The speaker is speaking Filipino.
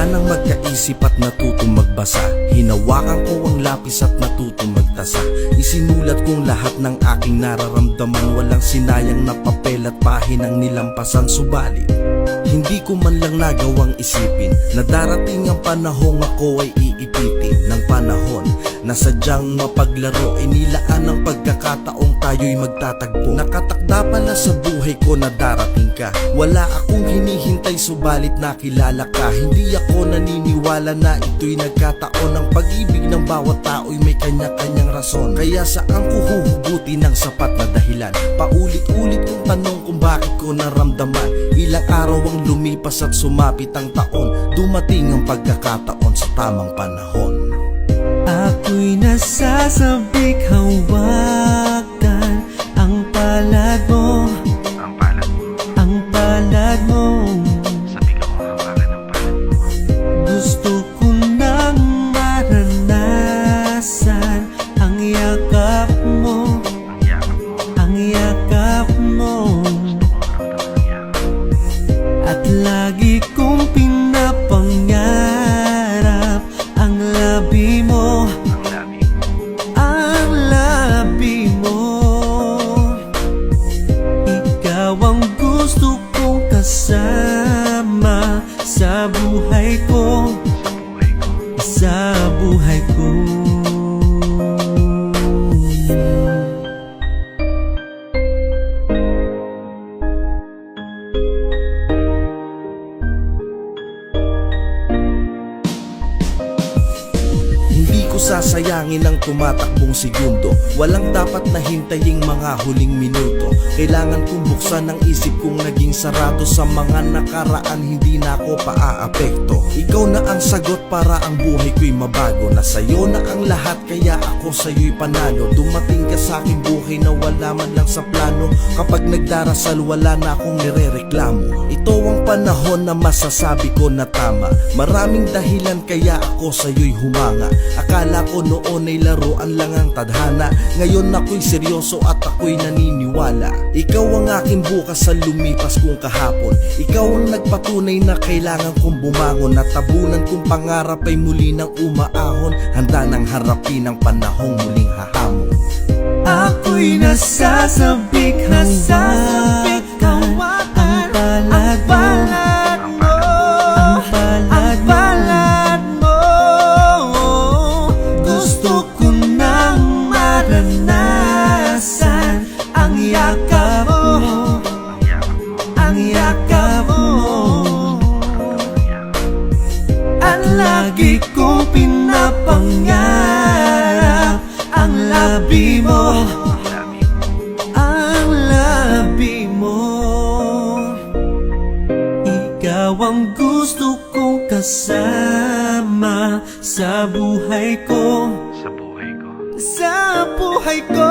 Simula nang magkaisip at natutong magbasa, hinawakan ko ang lapis at natutong magtasa. Isinulat kong lahat ng aking nararamdaman, walang sinayang na papel at pahinang nilampasan. Subalit hindi ko man lang nagawang isipin na darating ang panahong ako ay iipitin ng panahon na sadyang mapaglaro. Inilaan ang pagkakataong tayo'y magtatagpo. Nakatakda pala sa buhay ko na darating ka. Wala akong hinihintay subalit nakilala ka. Hindi ako naniniwala na ito'y nagkataon. Ang pag-ibig ng bawat tao'y may kanya-kanyang rason. Kaya saan ko huhugutin ng sapat na dahilan? Paulit-ulit kong tanong kung bakit ko naramdaman. Ilang araw ang lumipas at sumapit ang taon. Dumating ang pagkakataon sa tamang panahon. Ako'y nasasabik, hawakan ang palad mo. Ang palad mo. Sabi ko hawakan ang palad mo. Gusto ko nang maranasan ang yakap mo. Ang yakap mo. At lagi kong pinapangarap ang labi mo. Ang labi mo. Ikaw ang gusto kong kasama sa buhay ko. Sa buhay ko. Hindi ko sasayangin ang tumatakbong segundo. Walang dapat na hintaying mga huling minuto. Kailangan kong buksan ang isip kong naging sarado. Sa mga nakaraan hindi na ako paaapekto. Ikaw na ang sagot para ang buhay ko'y mabago. Nasa'yo na ang lahat kaya ako sa'yo'y panalo. Dumating ka sa aking buhay na wala man lang sa plano. Kapag nagdarasal wala na akong nirereklamo. Ito ang panahon na masasabi ko na tama. Maraming dahilan kaya ako sa'yo'y humanga. Akala ko noon ay laruan lang ang tadhana. Ngayon ako'y seryoso at ako'y naniniwala. Ikaw ang aking bukas sa lumipas kong kahapon. Ikaw ang nagpatunay na kailangan kong bumangon. At tabunan kong pangarap ay muli nang umaahon. Handa nang harapin ang panahong muling hahamon. Ako'y nasasabik, hawakan ang palad mo. Ang palad mo. Gusto ko nang maranasan ang yakap mo. Ang yakap mo. At lagi kong pinapangarap ang labi mo. Ang labi mo. Ikaw ang gusto kong kasama sa buhay ko. Sa buhay ko. Sa buhay ko.